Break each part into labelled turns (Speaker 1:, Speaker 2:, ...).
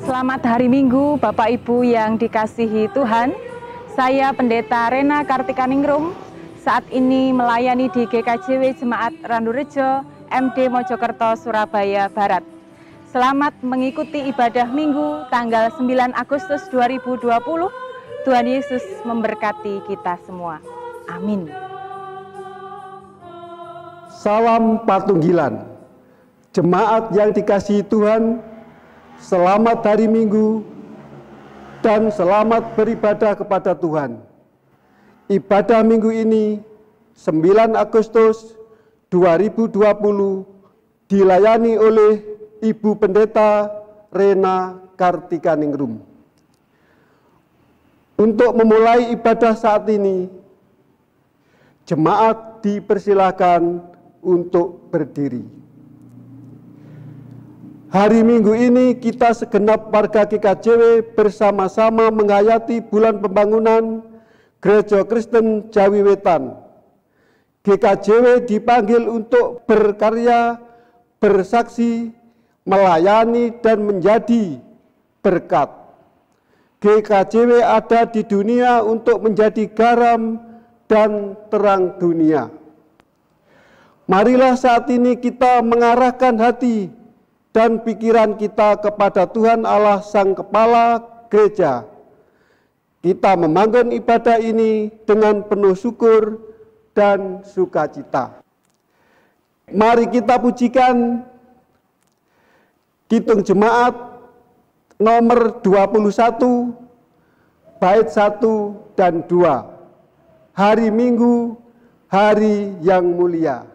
Speaker 1: Selamat hari Minggu, Bapak Ibu yang dikasihi Tuhan. Saya Pendeta Rena Kartikaningrum, saat ini melayani di GKJW Jemaat Randurejo, MD Mojokerto, Surabaya Barat. Selamat mengikuti ibadah Minggu tanggal 9 Agustus 2020. Tuhan Yesus memberkati kita semua. Amin.
Speaker 2: Salam Patunggilan. Jemaat yang dikasihi Tuhan, selamat hari Minggu dan selamat beribadah kepada Tuhan. Ibadah Minggu ini 9 Agustus 2020 dilayani oleh Ibu Pendeta Rena Kartikaningrum. Untuk memulai ibadah saat ini, jemaat dipersilakan untuk berdiri. Hari Minggu ini kita segenap warga GKJW bersama-sama menghayati bulan pembangunan Gereja Kristen Jawi Wetan. GKJW dipanggil untuk berkarya, bersaksi, melayani dan menjadi berkat. GKJW ada di dunia untuk menjadi garam dan terang dunia. Marilah saat ini kita mengarahkan hati dan pikiran kita kepada Tuhan Allah Sang Kepala Gereja. Kita membangun ibadah ini dengan penuh syukur dan sukacita. Mari kita pujikan Kidung Jemaat nomor 21, bait 1 dan 2. Hari Minggu, hari yang mulia.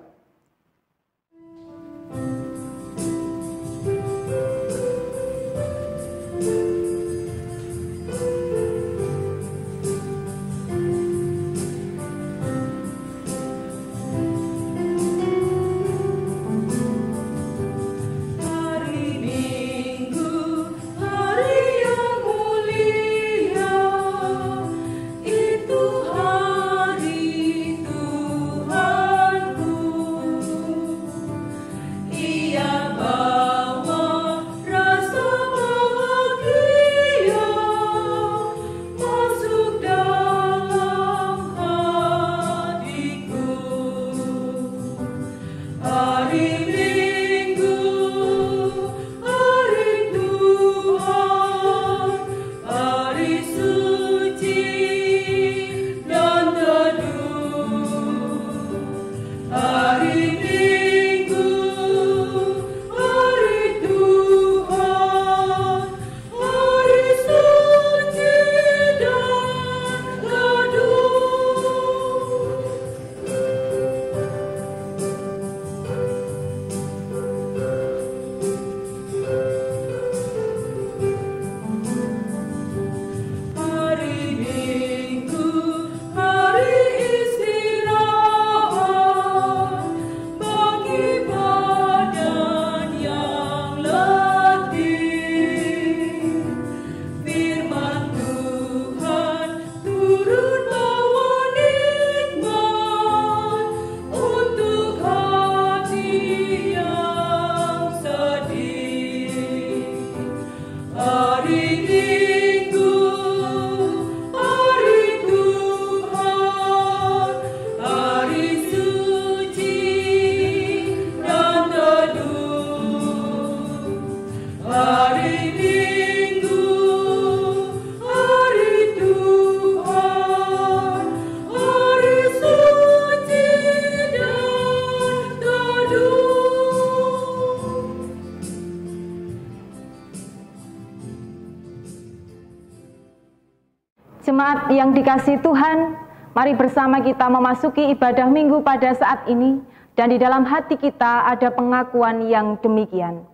Speaker 1: Jemaat yang dikasihi Tuhan, mari bersama kita memasuki ibadah Minggu pada saat ini, dan di dalam hati kita ada pengakuan yang demikian.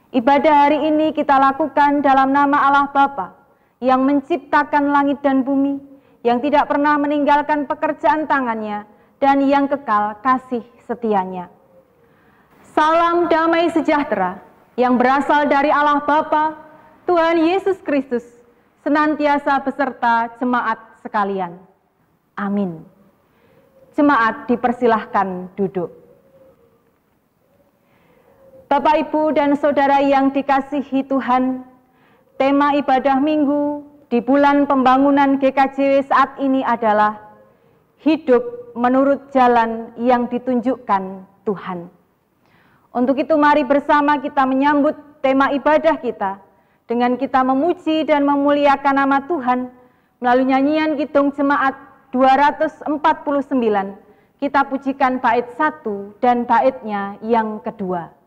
Speaker 1: Ibadah hari ini kita lakukan dalam nama Allah Bapa, yang menciptakan langit dan bumi, yang tidak pernah meninggalkan pekerjaan tangannya, dan yang kekal kasih setianya. Salam damai sejahtera yang berasal dari Allah Bapa, Tuhan Yesus Kristus, senantiasa beserta jemaat sekalian. Amin. Jemaat dipersilahkan duduk. Bapak, Ibu, dan Saudara yang dikasihi Tuhan, tema ibadah minggu di bulan pembangunan GKJW saat ini adalah hidup menurut jalan yang ditunjukkan Tuhan. Untuk itu mari bersama kita menyambut tema ibadah kita dengan kita memuji dan memuliakan nama Tuhan melalui nyanyian Kidung Jemaat 249. Kita pujikan bait 1 dan baitnya yang kedua.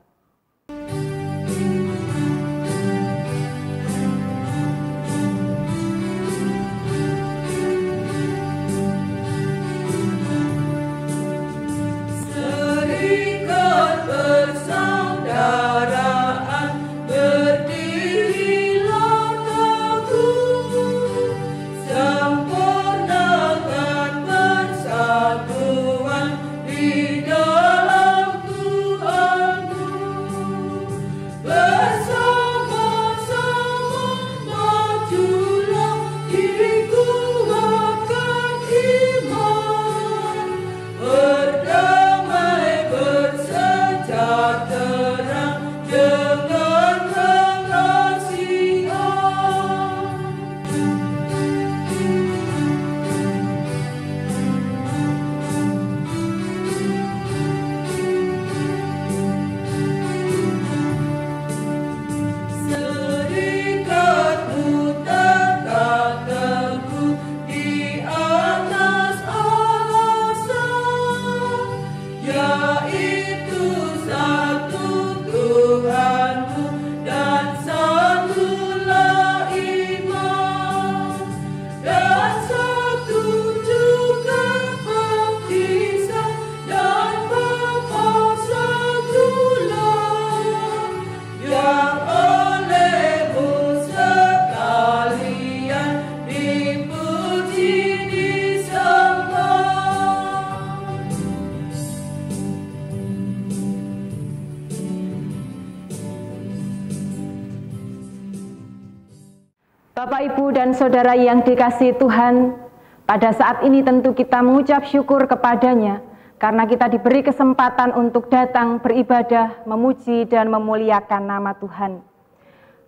Speaker 1: Bapak, Ibu, dan Saudara yang dikasihi Tuhan, pada saat ini tentu kita mengucap syukur kepadanya karena kita diberi kesempatan untuk datang beribadah, memuji, dan memuliakan nama Tuhan.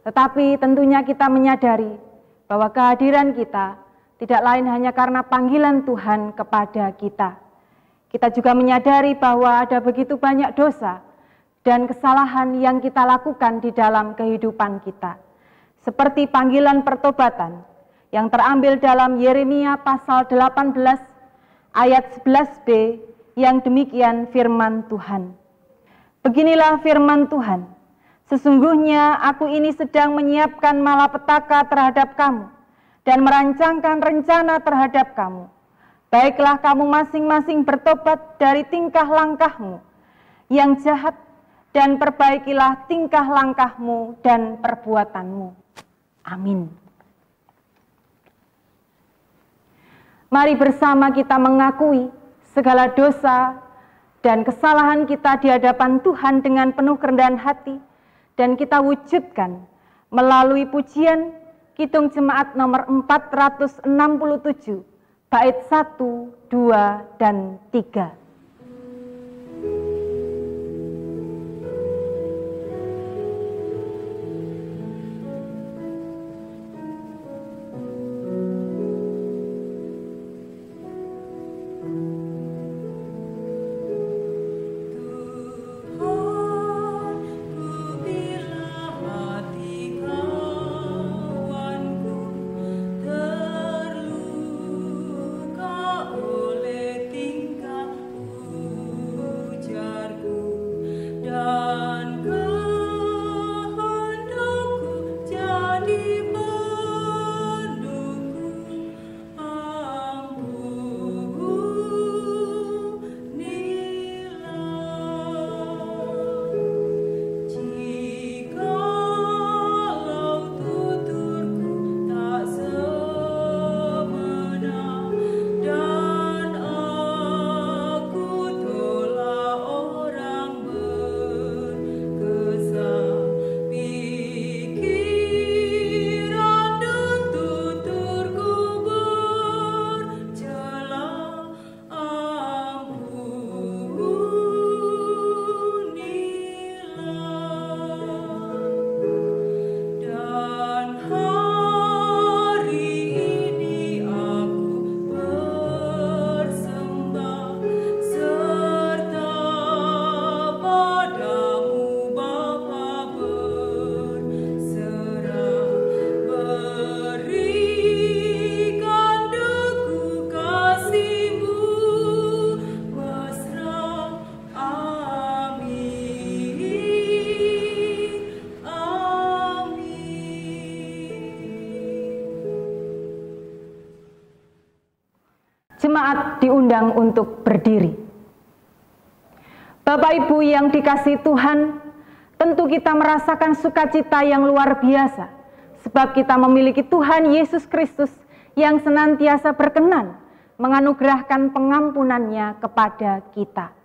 Speaker 1: Tetapi tentunya kita menyadari bahwa kehadiran kita tidak lain hanya karena panggilan Tuhan kepada kita. Kita juga menyadari bahwa ada begitu banyak dosa dan kesalahan yang kita lakukan di dalam kehidupan kita. Seperti panggilan pertobatan yang terambil dalam Yeremia pasal 18 ayat 11b yang demikian firman Tuhan. Beginilah firman Tuhan, sesungguhnya aku ini sedang menyiapkan malapetaka terhadap kamu dan merancangkan rencana terhadap kamu. Baiklah kamu masing-masing bertobat dari tingkah langkahmu yang jahat dan perbaikilah tingkah langkahmu dan perbuatanmu. Amin. Mari bersama kita mengakui segala dosa dan kesalahan kita di hadapan Tuhan dengan penuh kerendahan hati dan kita wujudkan melalui pujian Kidung Jemaat nomor 467 bait 1, 2, dan 3. Jemaat diundang untuk berdiri. Bapak Ibu yang dikasihi Tuhan, tentu kita merasakan sukacita yang luar biasa, sebab kita memiliki Tuhan Yesus Kristus yang senantiasa berkenan menganugerahkan pengampunannya kepada kita.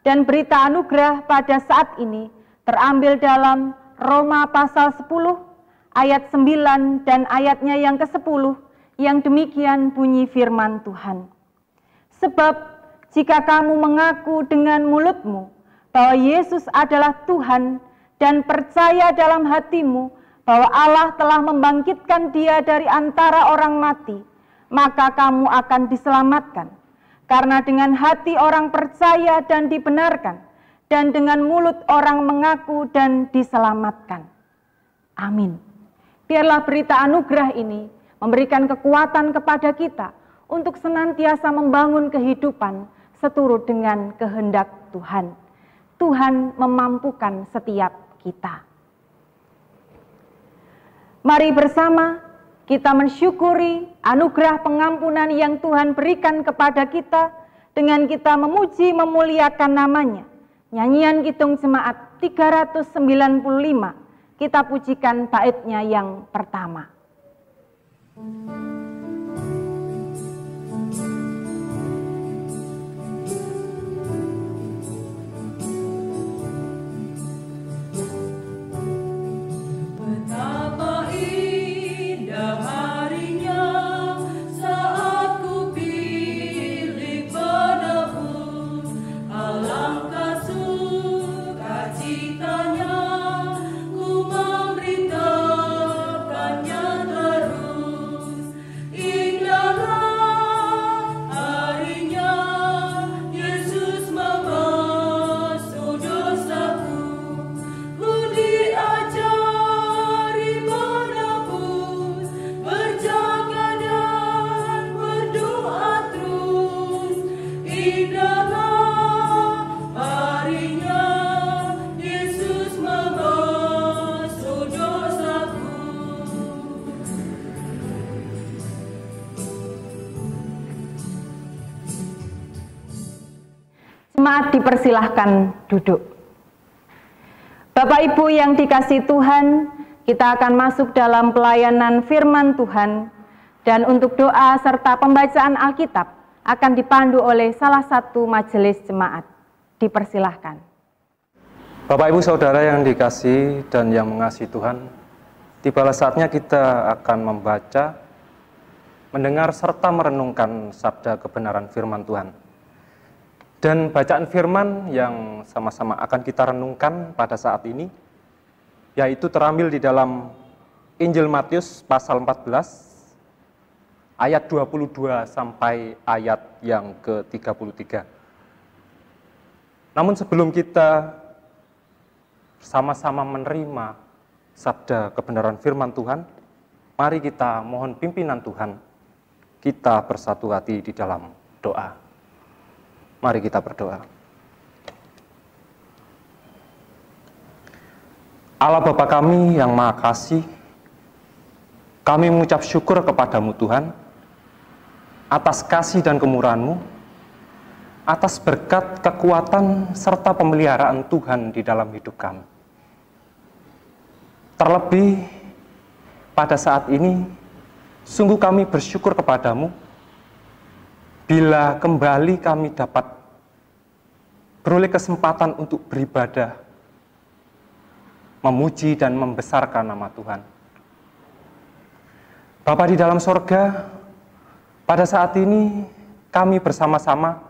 Speaker 1: Dan berita anugerah pada saat ini terambil dalam Roma pasal 10, ayat 9 dan ayatnya yang ke-10, yang demikian bunyi firman Tuhan. Sebab jika kamu mengaku dengan mulutmu bahwa Yesus adalah Tuhan dan percaya dalam hatimu bahwa Allah telah membangkitkan Dia dari antara orang mati, maka kamu akan diselamatkan. Karena dengan hati orang percaya dan dibenarkan, dan dengan mulut orang mengaku dan diselamatkan. Amin. Biarlah berita anugerah ini memberikan kekuatan kepada kita untuk senantiasa membangun kehidupan seturut dengan kehendak Tuhan. Tuhan memampukan setiap kita. Mari bersama kita mensyukuri anugerah pengampunan yang Tuhan berikan kepada kita dengan kita memuji memuliakan namanya. Nyanyian Kidung Jemaat 395, kita pujikan baitnya yang pertama.
Speaker 3: Betapa indah harinya saat ku pilih penebus, alangkah sukacitanya ku memberitakannya terus. Indahlah harinya Yesus membasuh dosaku, ku diajari menebus, berjaga dan berdoa terus. Indahlah harinya Yesus membasuh dosaku.
Speaker 1: Jemaat dipersilahkan duduk. Bapak Ibu yang dikasihi Tuhan, kita akan masuk dalam pelayanan firman Tuhan, dan untuk doa serta pembacaan Alkitab akan dipandu oleh salah satu majelis jemaat. Dipersilahkan.
Speaker 4: Bapak Ibu Saudara yang dikasihi dan yang mengasihi Tuhan, tibalah saatnya kita akan membaca, mendengar serta merenungkan sabda kebenaran firman Tuhan. Dan bacaan firman yang sama-sama akan kita renungkan pada saat ini, yaitu terambil di dalam Injil Matius pasal 14, ayat 22 sampai ayat yang ke-33. Namun sebelum kita sama-sama menerima sabda kebenaran firman Tuhan, mari kita mohon pimpinan Tuhan, kita bersatu hati di dalam doa. Mari kita berdoa. Allah Bapa kami yang Maha Kasih, kami mengucap syukur kepadamu Tuhan, atas kasih dan kemurahan-Mu, atas berkat, kekuatan, serta pemeliharaan Tuhan di dalam hidup kami. Terlebih pada saat ini, sungguh kami bersyukur kepadamu, bila kembali kami dapat beroleh kesempatan untuk beribadah, memuji dan membesarkan nama Tuhan. Bapa di dalam sorga, pada saat ini kami bersama-sama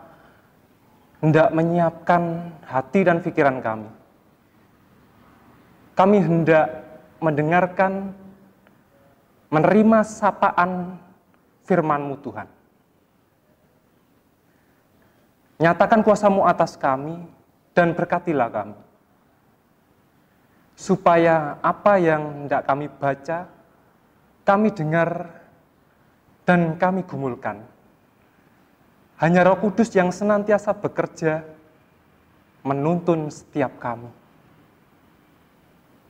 Speaker 4: hendak menyiapkan hati dan pikiran kami. Kami hendak mendengarkan, menerima sapaan firman-Mu Tuhan. Nyatakan kuasa-Mu atas kami dan berkatilah kami, supaya apa yang hendak kami baca, kami dengar, dan kami gumulkan. Hanya Roh Kudus yang senantiasa bekerja, menuntun setiap kami,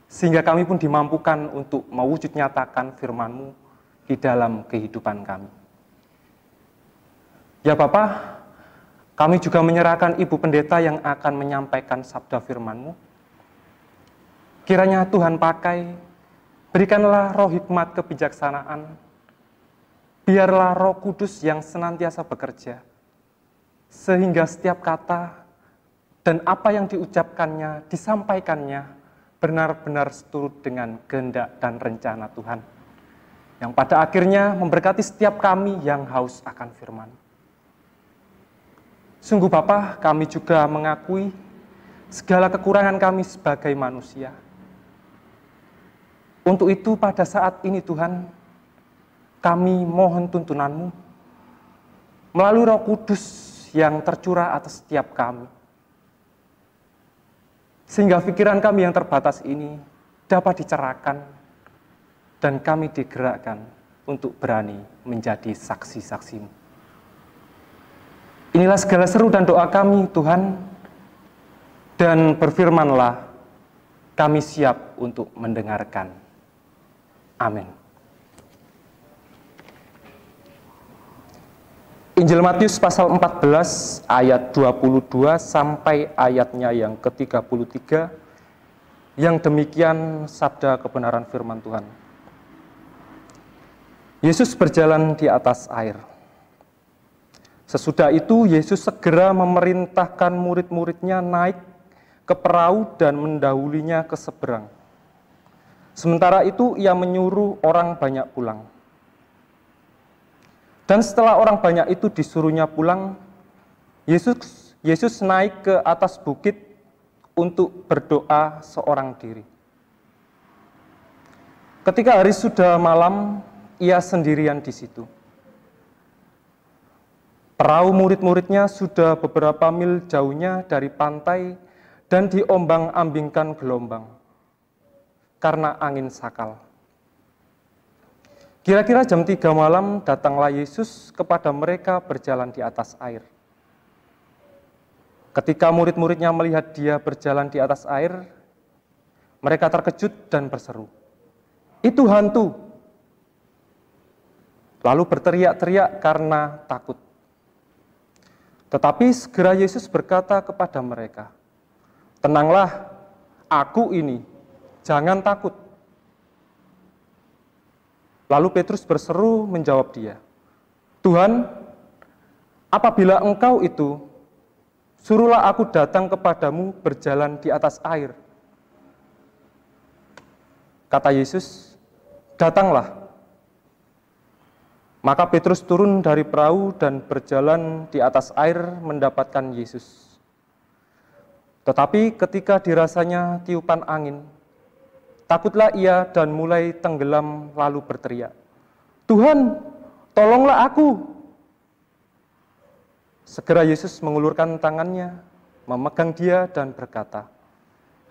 Speaker 4: sehingga kami pun dimampukan untuk mewujud nyatakan firman-Mu di dalam kehidupan kami. Ya Bapa, kami juga menyerahkan Ibu Pendeta yang akan menyampaikan sabda firman-Mu. Kiranya Tuhan pakai, berikanlah roh hikmat kebijaksanaan, biarlah Roh Kudus yang senantiasa bekerja, sehingga setiap kata dan apa yang diucapkannya, disampaikannya, benar-benar seturut dengan kehendak dan rencana Tuhan, yang pada akhirnya memberkati setiap kami yang haus akan firman. Sungguh Bapa, kami juga mengakui segala kekurangan kami sebagai manusia. Untuk itu pada saat ini Tuhan, kami mohon tuntunan-Mu melalui Roh Kudus yang tercurah atas setiap kami. Sehingga pikiran kami yang terbatas ini dapat dicerahkan dan kami digerakkan untuk berani menjadi saksi-saksi-Mu. Inilah segala seru dan doa kami Tuhan, dan berfirmanlah, kami siap untuk mendengarkan. Amin. Injil Matius pasal 14 ayat 22 sampai ayatnya yang ke-33, yang demikian sabda kebenaran firman Tuhan. Yesus berjalan di atas air. Sesudah itu Yesus segera memerintahkan murid-muridnya naik ke perahu dan mendahulinya ke seberang. Sementara itu ia menyuruh orang banyak pulang. Dan setelah orang banyak itu disuruhnya pulang, Yesus naik ke atas bukit untuk berdoa seorang diri. Ketika hari sudah malam, ia sendirian di situ. Perahu murid-muridnya sudah beberapa mil jauhnya dari pantai dan diombang-ambingkan gelombang karena angin sakal. Kira-kira jam 3 malam datanglah Yesus kepada mereka berjalan di atas air. Ketika murid-muridnya melihat dia berjalan di atas air, mereka terkejut dan berseru, "Itu hantu!" Lalu berteriak-teriak karena takut. Tetapi segera Yesus berkata kepada mereka, "Tenanglah, aku ini, jangan takut." Lalu Petrus berseru menjawab dia, "Tuhan, apabila Engkau itu, suruhlah aku datang kepadamu berjalan di atas air." Kata Yesus, "Datanglah." Maka Petrus turun dari perahu dan berjalan di atas air mendapatkan Yesus. Tetapi ketika dirasanya tiupan angin, takutlah ia dan mulai tenggelam lalu berteriak, "Tuhan, tolonglah aku." Segera Yesus mengulurkan tangannya, memegang dia dan berkata,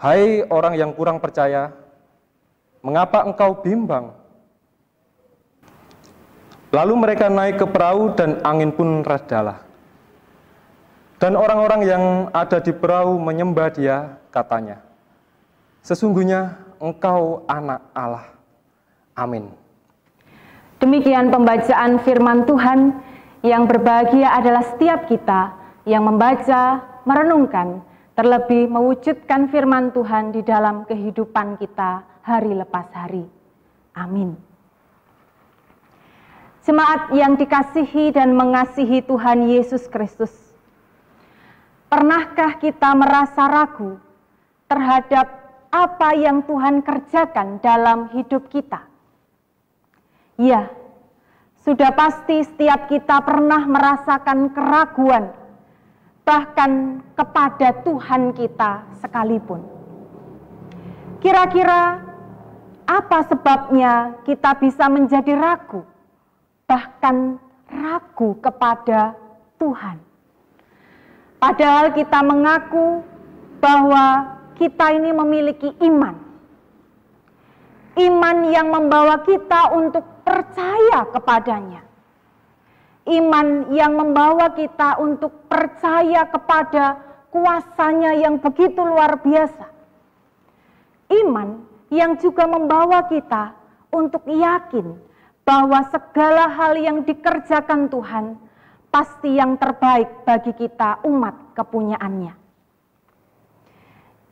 Speaker 4: "Hai orang yang kurang percaya, mengapa engkau bimbang?" Lalu mereka naik ke perahu dan angin pun redalah. Dan orang-orang yang ada di perahu menyembah dia, katanya, "Sesungguhnya Engkau anak Allah." Amin.
Speaker 1: Demikian pembacaan firman Tuhan. Yang berbahagia adalah setiap kita yang membaca, merenungkan, terlebih mewujudkan firman Tuhan di dalam kehidupan kita hari lepas hari. Amin. Jemaat yang dikasihi dan mengasihi Tuhan Yesus Kristus, pernahkah kita merasa ragu terhadap apa yang Tuhan kerjakan dalam hidup kita? Ya, sudah pasti setiap kita pernah merasakan keraguan, bahkan kepada Tuhan kita sekalipun. Kira-kira apa sebabnya kita bisa menjadi ragu, bahkan ragu kepada Tuhan? Padahal kita mengaku bahwa kita ini memiliki iman. Iman yang membawa kita untuk percaya kepadanya. Iman yang membawa kita untuk percaya kepada kuasanya yang begitu luar biasa. Iman yang juga membawa kita untuk yakin bahwa segala hal yang dikerjakan Tuhan pasti yang terbaik bagi kita umat kepunyaannya.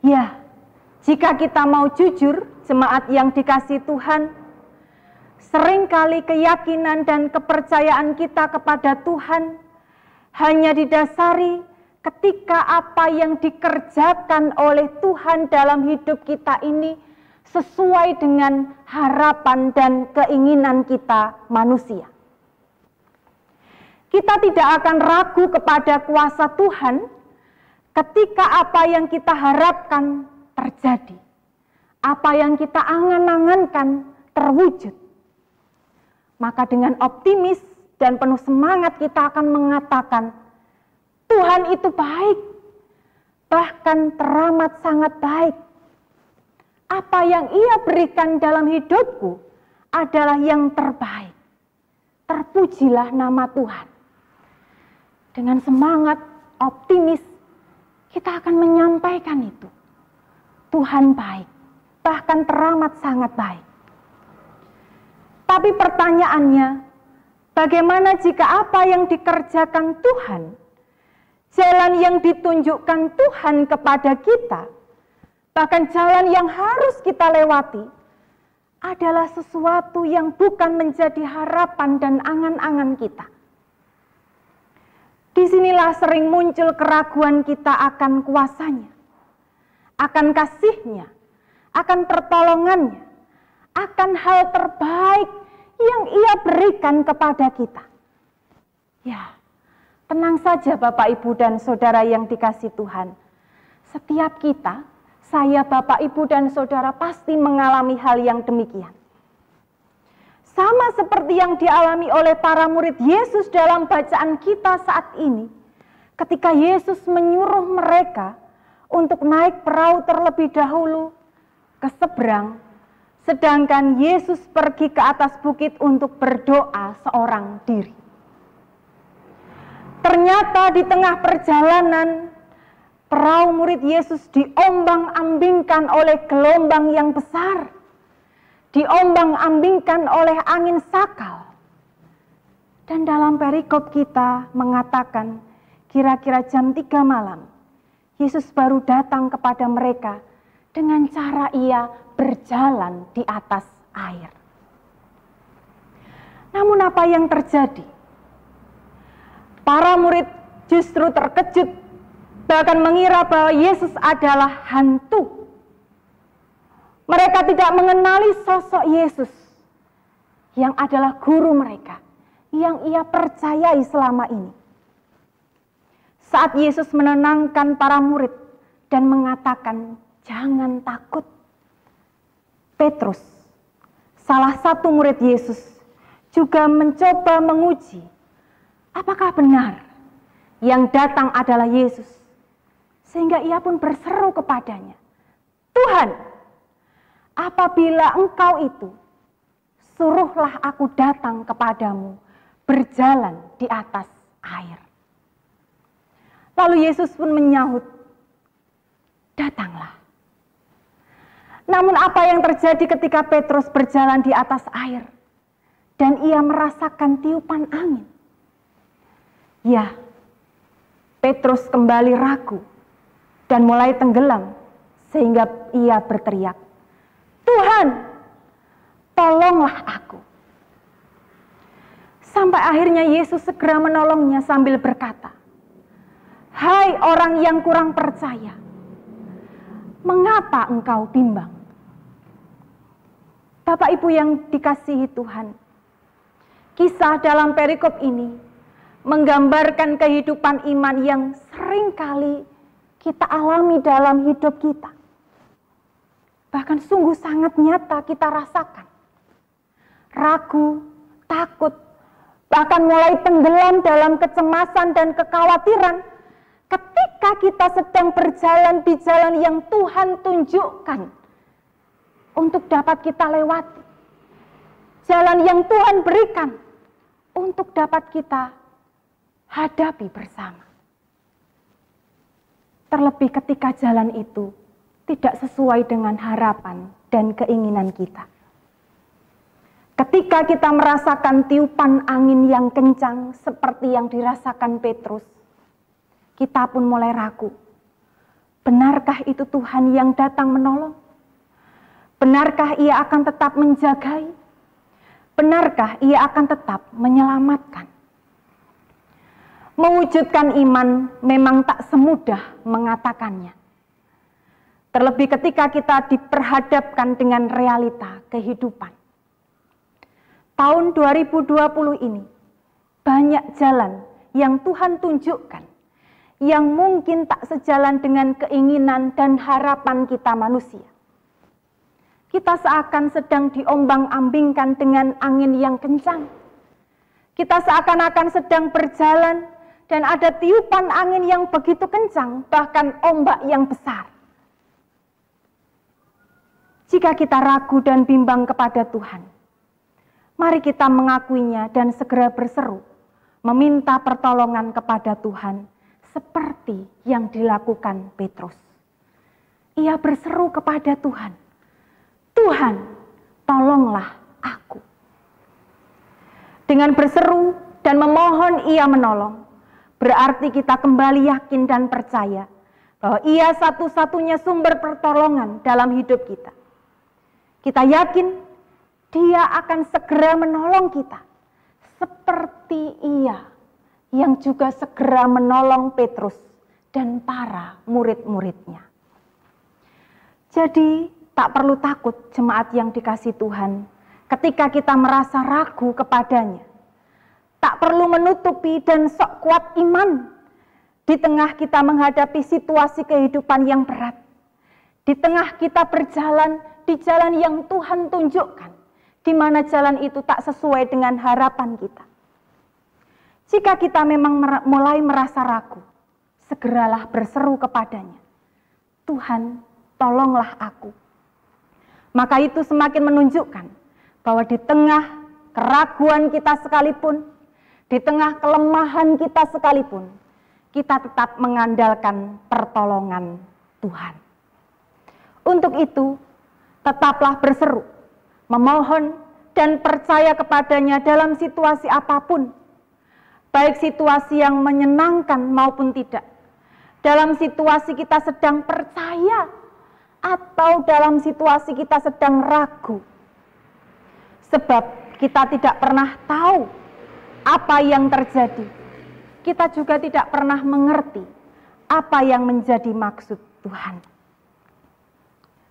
Speaker 1: Ya, jika kita mau jujur, jemaat yang dikasihi Tuhan, seringkali keyakinan dan kepercayaan kita kepada Tuhan hanya didasari ketika apa yang dikerjakan oleh Tuhan dalam hidup kita ini sesuai dengan harapan dan keinginan kita manusia. Kita tidak akan ragu kepada kuasa Tuhan ketika apa yang kita harapkan terjadi, apa yang kita angan-angankan terwujud. Maka dengan optimis dan penuh semangat kita akan mengatakan, Tuhan itu baik, bahkan teramat sangat baik. Apa yang Ia berikan dalam hidupku adalah yang terbaik. Terpujilah nama Tuhan. Dengan semangat, optimis, kita akan menyampaikan itu. Tuhan baik, bahkan teramat sangat baik. Tapi pertanyaannya, bagaimana jika apa yang dikerjakan Tuhan, jalan yang ditunjukkan Tuhan kepada kita, bahkan jalan yang harus kita lewati, adalah sesuatu yang bukan menjadi harapan dan angan-angan kita. Disinilah sering muncul keraguan kita akan kuasanya, akan kasihnya, akan pertolongannya, akan hal terbaik yang Ia berikan kepada kita. Ya, tenang saja Bapak, Ibu, dan Saudara yang dikasihi Tuhan. Setiap kita, saya, Bapak, Ibu, dan Saudara pasti mengalami hal yang demikian. Sama seperti yang dialami oleh para murid Yesus dalam bacaan kita saat ini. Ketika Yesus menyuruh mereka untuk naik perahu terlebih dahulu ke seberang, sedangkan Yesus pergi ke atas bukit untuk berdoa seorang diri. Ternyata di tengah perjalanan, perahu murid Yesus diombang-ambingkan oleh gelombang yang besar, diombang-ambingkan oleh angin sakal. Dan dalam perikop kita mengatakan, kira-kira jam 3 malam, Yesus baru datang kepada mereka dengan cara Ia berjalan di atas air. Namun apa yang terjadi? Para murid justru terkejut, bahkan mengira bahwa Yesus adalah hantu. Mereka tidak mengenali sosok Yesus yang adalah guru mereka, yang Ia percayai selama ini. Saat Yesus menenangkan para murid dan mengatakan, jangan takut. Petrus, salah satu murid Yesus, juga mencoba menguji, apakah benar yang datang adalah Yesus. Sehingga ia pun berseru kepadanya, Tuhan, apabila Engkau itu, suruhlah aku datang kepadamu, berjalan di atas air. Lalu Yesus pun menyahut, datanglah. Namun apa yang terjadi ketika Petrus berjalan di atas air, dan ia merasakan tiupan angin? Ya, Petrus kembali ragu, dan mulai tenggelam, sehingga ia berteriak, Tuhan, tolonglah aku. Sampai akhirnya Yesus segera menolongnya sambil berkata, hai orang yang kurang percaya, mengapa engkau bimbang? Bapak Ibu yang dikasihi Tuhan, kisah dalam perikop ini menggambarkan kehidupan iman yang seringkali kita alami dalam hidup kita. Bahkan sungguh sangat nyata kita rasakan. Ragu, takut, bahkan mulai tenggelam dalam kecemasan dan kekhawatiran ketika kita sedang berjalan di jalan yang Tuhan tunjukkan untuk dapat kita lewati. Jalan yang Tuhan berikan untuk dapat kita hadapi bersama. Terlebih ketika jalan itu tidak sesuai dengan harapan dan keinginan kita. Ketika kita merasakan tiupan angin yang kencang seperti yang dirasakan Petrus, kita pun mulai ragu. Benarkah itu Tuhan yang datang menolong? Benarkah Ia akan tetap menjagai? Benarkah Ia akan tetap menyelamatkan? Mewujudkan iman memang tak semudah mengatakannya. Terlebih ketika kita diperhadapkan dengan realita kehidupan. Tahun 2020 ini banyak jalan yang Tuhan tunjukkan yang mungkin tak sejalan dengan keinginan dan harapan kita manusia. Kita seakan sedang diombang-ambingkan dengan angin yang kencang. Kita seakan-akan sedang berjalan dan ada tiupan angin yang begitu kencang, bahkan ombak yang besar. Jika kita ragu dan bimbang kepada Tuhan, mari kita mengakuinya dan segera berseru, meminta pertolongan kepada Tuhan, seperti yang dilakukan Petrus. Ia berseru kepada Tuhan, Tuhan, tolonglah aku. Dengan berseru dan memohon Ia menolong, berarti kita kembali yakin dan percaya bahwa Ia satu-satunya sumber pertolongan dalam hidup kita. Kita yakin Dia akan segera menolong kita, seperti Ia yang juga segera menolong Petrus dan para murid-muridnya. Jadi tak perlu takut jemaat yang dikasihi Tuhan ketika kita merasa ragu kepadanya. Tak perlu menutupi dan sok kuat iman di tengah kita menghadapi situasi kehidupan yang berat. Di tengah kita berjalan di jalan yang Tuhan tunjukkan, di mana jalan itu tak sesuai dengan harapan kita. Jika kita memang mulai merasa ragu, segeralah berseru kepadanya, Tuhan, tolonglah aku. Maka itu semakin menunjukkan bahwa di tengah keraguan kita sekalipun, di tengah kelemahan kita sekalipun, kita tetap mengandalkan pertolongan Tuhan. Untuk itu, tetaplah berseru, memohon dan percaya kepadanya dalam situasi apapun, baik situasi yang menyenangkan maupun tidak, dalam situasi kita sedang percaya atau dalam situasi kita sedang ragu. Sebab kita tidak pernah tahu apa yang terjadi. Kita juga tidak pernah mengerti apa yang menjadi maksud Tuhan.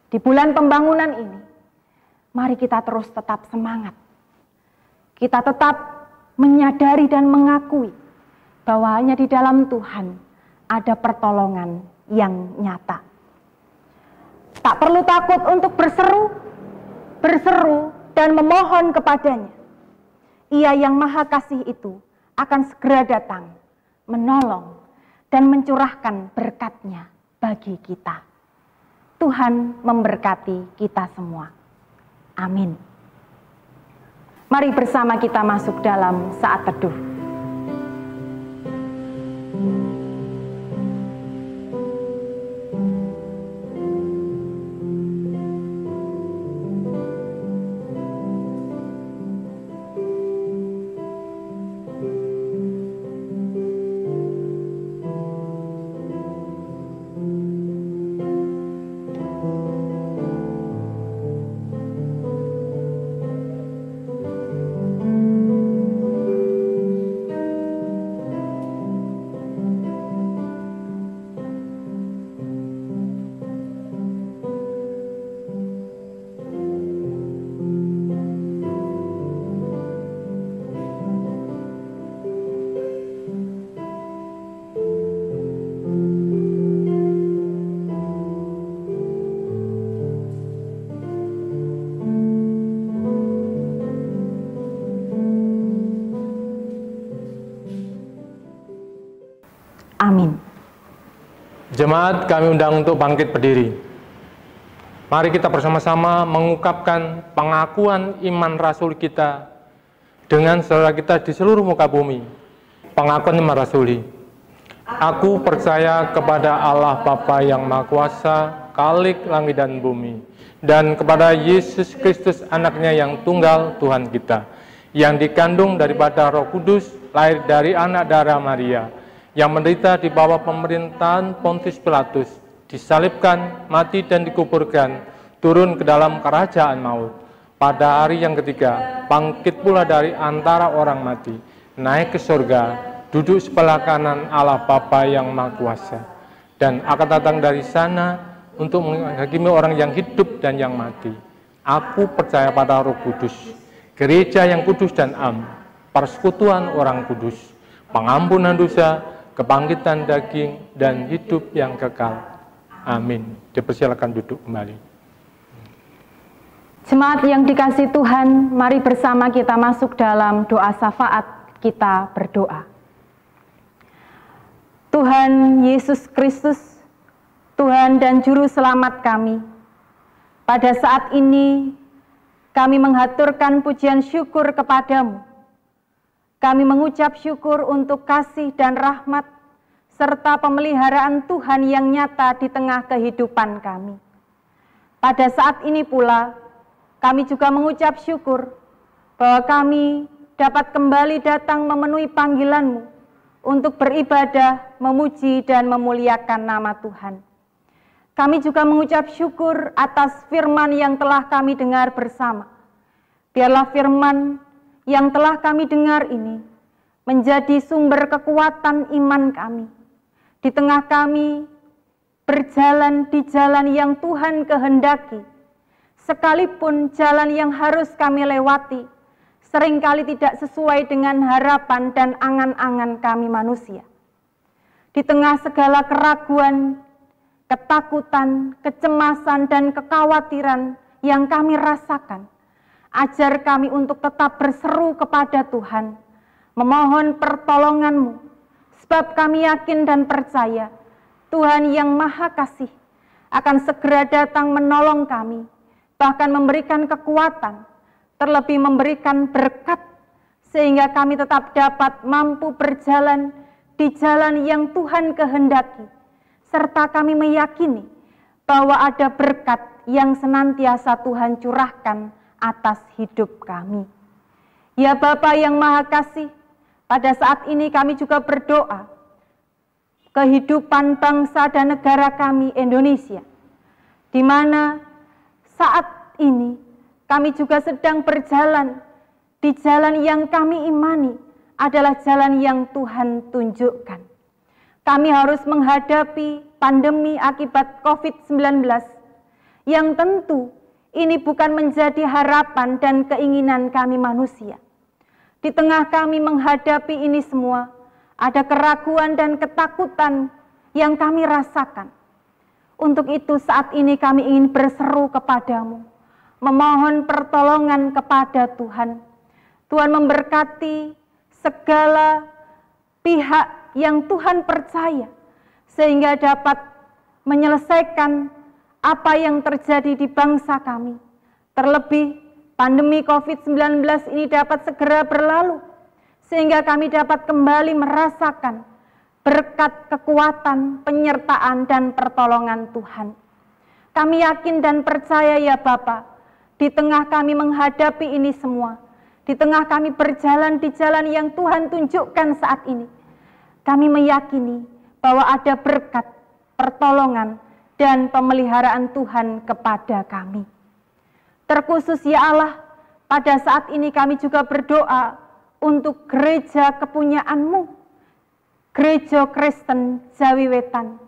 Speaker 1: Di bulan pembangunan ini, mari kita terus tetap semangat. Kita tetap menyadari dan mengakui bahwa hanya di dalam Tuhan ada pertolongan yang nyata. Tak perlu takut untuk berseru dan memohon kepadanya. Ia yang Maha Kasih itu akan segera datang, menolong dan mencurahkan berkat-Nya bagi kita. Tuhan memberkati kita semua. Amin. Mari bersama kita masuk dalam saat teduh. Amin.
Speaker 5: Jemaat kami undang untuk bangkit berdiri. Mari kita bersama-sama mengungkapkan pengakuan iman rasul kita dengan saudara kita di seluruh muka bumi. Pengakuan iman rasuli. Aku percaya kepada Allah Bapa yang Maha Kuasa, Khalik langit dan bumi, dan kepada Yesus Kristus anaknya yang tunggal Tuhan kita, yang dikandung daripada Roh Kudus, lahir dari anak darah Maria, yang menderita di bawah pemerintahan Pontius Pilatus, disalibkan, mati dan dikuburkan, turun ke dalam kerajaan maut. Pada hari yang ketiga, bangkit pula dari antara orang mati, naik ke surga, duduk sebelah kanan Allah Bapa yang Maha Kuasa, dan akan datang dari sana untuk menghakimi orang yang hidup dan yang mati. Aku percaya pada Roh Kudus, gereja yang kudus dan am, persekutuan orang kudus, pengampunan dosa, kebangkitan daging, dan hidup yang kekal. Amin. Dipersilakan duduk kembali.
Speaker 1: Jemaat yang dikasihi Tuhan, mari bersama kita masuk dalam doa syafaat. Kita berdoa. Tuhan Yesus Kristus, Tuhan dan Juru Selamat kami, pada saat ini kami menghaturkan pujian syukur kepadamu. Kami mengucap syukur untuk kasih dan rahmat, serta pemeliharaan Tuhan yang nyata di tengah kehidupan kami. Pada saat ini pula, kami juga mengucap syukur bahwa kami dapat kembali datang memenuhi panggilan-Mu untuk beribadah, memuji dan memuliakan nama Tuhan. Kami juga mengucap syukur atas firman yang telah kami dengar bersama. Biarlah firman yang telah kami dengar ini menjadi sumber kekuatan iman kami. Di tengah kami berjalan di jalan yang Tuhan kehendaki, sekalipun jalan yang harus kami lewati seringkali tidak sesuai dengan harapan dan angan-angan kami manusia. Di tengah segala keraguan, ketakutan, kecemasan, dan kekhawatiran yang kami rasakan, ajar kami untuk tetap berseru kepada Tuhan, memohon pertolongan-Mu, sebab kami yakin dan percaya Tuhan yang Maha Kasih akan segera datang menolong kami, bahkan memberikan kekuatan, terlebih memberikan berkat, sehingga kami tetap dapat mampu berjalan di jalan yang Tuhan kehendaki, serta kami meyakini bahwa ada berkat yang senantiasa Tuhan curahkan atas hidup kami. Ya Bapa yang Maha Kasih, pada saat ini kami juga berdoa kehidupan bangsa dan negara kami Indonesia, di mana saat ini kami juga sedang berjalan di jalan yang kami imani adalah jalan yang Tuhan tunjukkan. Kami harus menghadapi pandemi akibat COVID-19 yang tentu ini bukan menjadi harapan dan keinginan kami manusia. Di tengah kami menghadapi ini semua, ada keraguan dan ketakutan yang kami rasakan. Untuk itu saat ini kami ingin berseru kepadamu, memohon pertolongan kepada Tuhan. Tuhan memberkati segala pihak yang Tuhan percaya, sehingga dapat menyelesaikan apa yang terjadi di bangsa kami. Terlebih pandemi COVID-19 ini dapat segera berlalu, sehingga kami dapat kembali merasakan berkat, kekuatan, penyertaan, dan pertolongan Tuhan. Kami yakin dan percaya ya Bapa, di tengah kami menghadapi ini semua, di tengah kami berjalan di jalan yang Tuhan tunjukkan saat ini, kami meyakini bahwa ada berkat, pertolongan, dan pemeliharaan Tuhan kepada kami. Terkhusus ya Allah, pada saat ini kami juga berdoa untuk gereja kepunyaan-Mu, Gereja Kristen Jawi Wetan,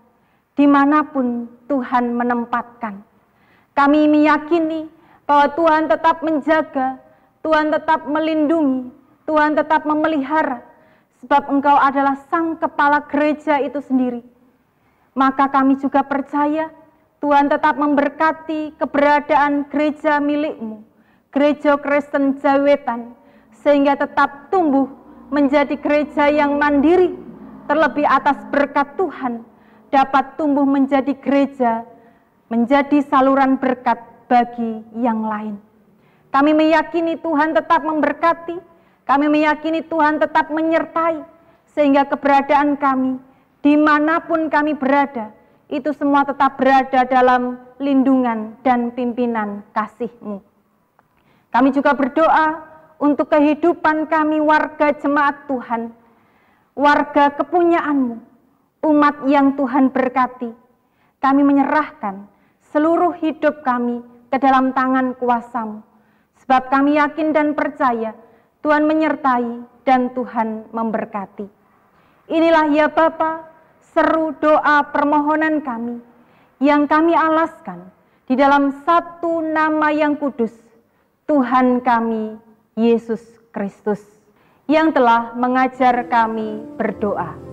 Speaker 1: dimanapun Tuhan menempatkan. Kami meyakini bahwa Tuhan tetap menjaga, Tuhan tetap melindungi, Tuhan tetap memelihara, sebab Engkau adalah Sang Kepala Gereja itu sendiri. Maka kami juga percaya Tuhan tetap memberkati keberadaan gereja milik-Mu, Gereja Kristen Jawi Wetan, sehingga tetap tumbuh menjadi gereja yang mandiri, terlebih atas berkat Tuhan, dapat tumbuh menjadi gereja, menjadi saluran berkat bagi yang lain. Kami meyakini Tuhan tetap memberkati, kami meyakini Tuhan tetap menyertai, sehingga keberadaan kami, dimanapun kami berada, itu semua tetap berada dalam lindungan dan pimpinan kasih-Mu. Kami juga berdoa untuk kehidupan kami warga jemaat Tuhan, warga kepunyaan-Mu, umat yang Tuhan berkati. Kami menyerahkan seluruh hidup kami ke dalam tangan kuasa-Mu, sebab kami yakin dan percaya Tuhan menyertai dan Tuhan memberkati. Inilah ya Bapa, seru doa permohonan kami yang kami alaskan di dalam satu nama yang kudus, Tuhan kami Yesus Kristus, yang telah mengajar kami berdoa.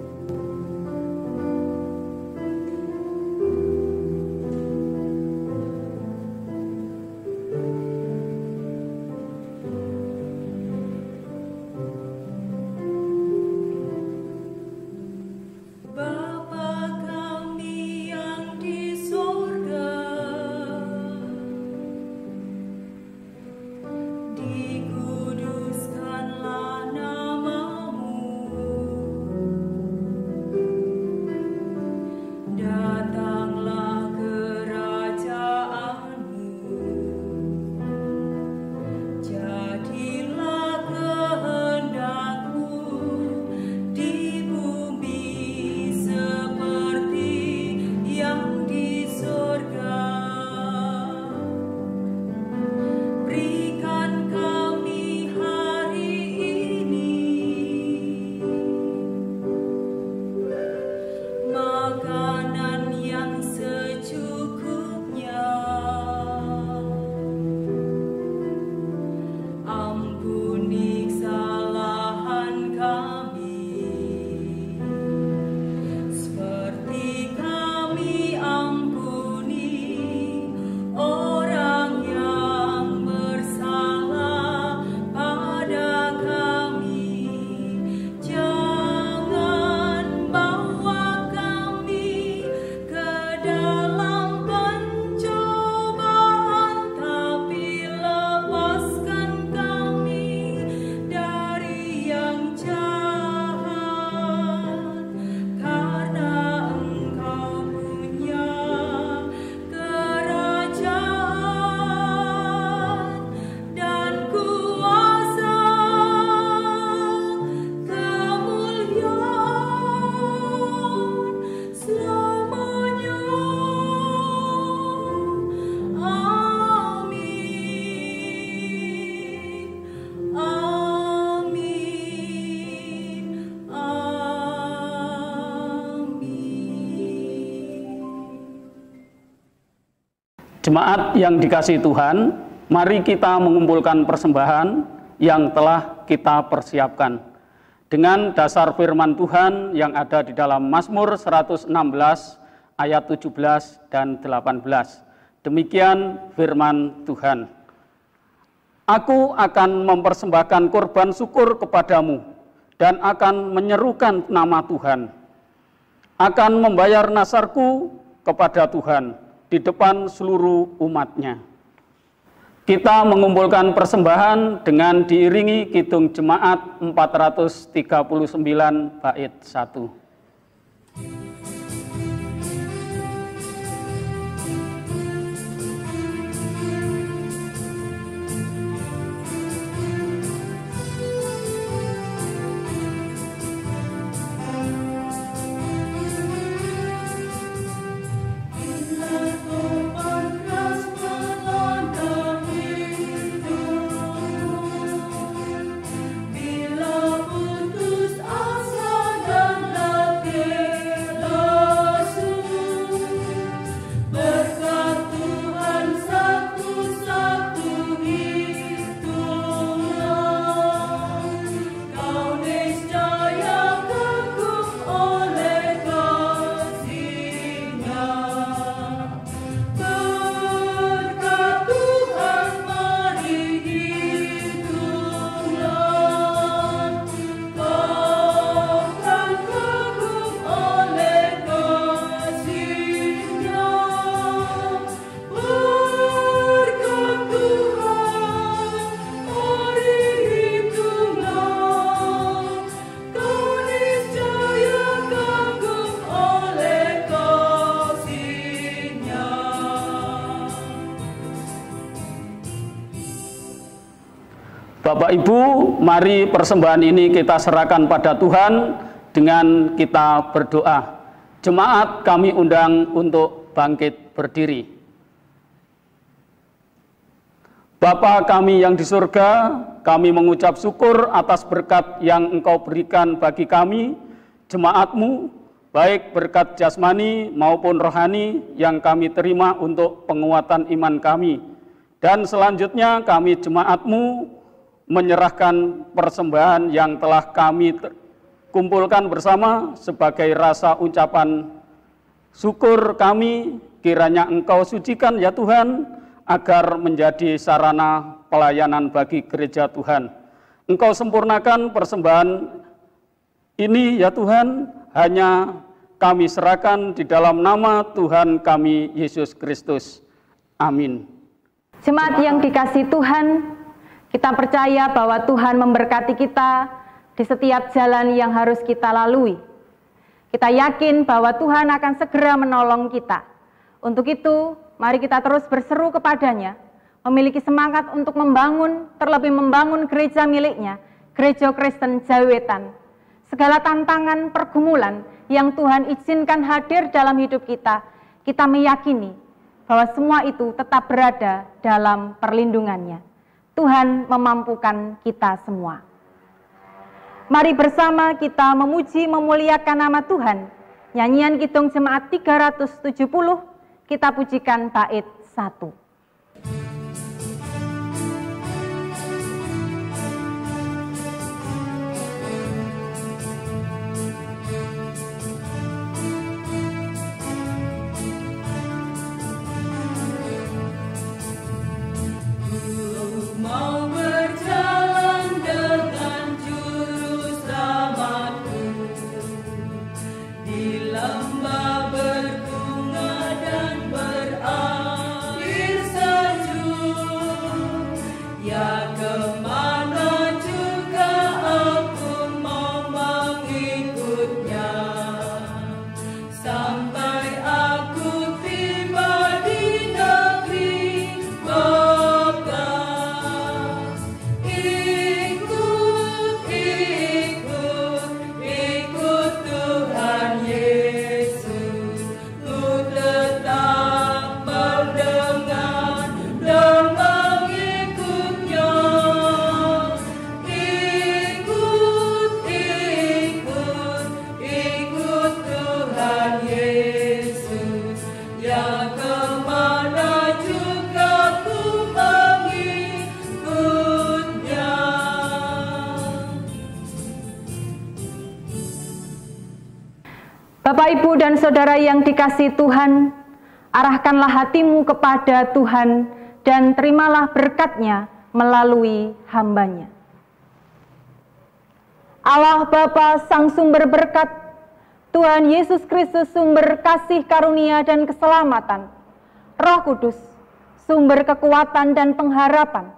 Speaker 6: Jemaat yang dikasihi Tuhan, mari kita mengumpulkan persembahan yang telah kita persiapkan dengan dasar firman Tuhan yang ada di dalam Mazmur 116 ayat 17 dan 18. Demikian firman Tuhan. Aku akan mempersembahkan korban syukur kepadamu dan akan menyerukan nama Tuhan. Akan membayar nasarku kepada Tuhan di depan seluruh umatnya. Kita mengumpulkan persembahan dengan diiringi kidung jemaat 439 bait 1.
Speaker 3: Bila putus asa dan
Speaker 6: Bapak Ibu, mari persembahan ini kita serahkan pada Tuhan dengan kita berdoa. Jemaat kami undang untuk bangkit berdiri. Bapa kami yang di surga, kami mengucap syukur atas berkat yang Engkau berikan bagi kami, jemaat-Mu, baik berkat jasmani maupun rohani yang kami terima untuk penguatan iman kami. Dan selanjutnya kami jemaat-Mu menyerahkan persembahan yang telah kami kumpulkan bersama sebagai rasa ucapan syukur kami, kiranya Engkau sucikan ya Tuhan, agar menjadi sarana pelayanan bagi gereja Tuhan. Engkau sempurnakan persembahan ini ya Tuhan, hanya kami serahkan di dalam nama Tuhan kami Yesus Kristus. Amin.
Speaker 1: Jemaat yang dikasihi Tuhan, kita percaya bahwa Tuhan memberkati kita di setiap jalan yang harus kita lalui. Kita yakin bahwa Tuhan akan segera menolong kita. Untuk itu, mari kita terus berseru kepadanya, memiliki semangat untuk membangun, terlebih membangun gereja miliknya, Gereja Kristen Jawetan. Segala tantangan, pergumulan yang Tuhan izinkan hadir dalam hidup kita, kita meyakini bahwa semua itu tetap berada dalam perlindungannya. Tuhan memampukan kita semua. Mari bersama kita memuji memuliakan nama Tuhan. Nyanyian Kidung Jemaat 370, kita pujikan bait 1.
Speaker 3: Mau berjalan dengan juru selamatku di lembah berbunga dan berair sejuk. Ya kemana juga aku mau mengikutnya, sampai aku tiba di negeri
Speaker 1: Bapak, Ibu, dan Saudara yang dikasihi Tuhan, arahkanlah hatimu kepada Tuhan dan terimalah berkat-Nya melalui hamba-Nya. Allah Bapa, Sang Sumber berkat, Tuhan Yesus Kristus, sumber kasih karunia dan keselamatan, Roh Kudus, sumber kekuatan dan pengharapan,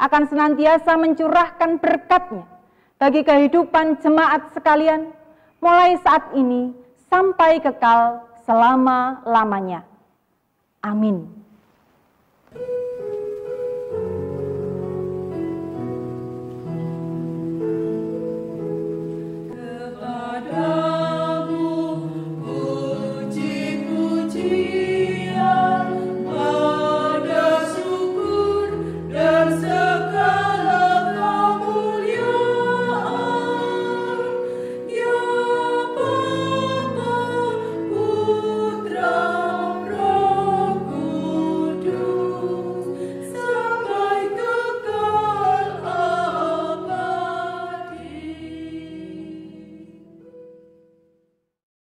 Speaker 1: akan senantiasa mencurahkan berkat-Nya bagi kehidupan jemaat sekalian, mulai saat ini sampai kekal selama-lamanya. Amin.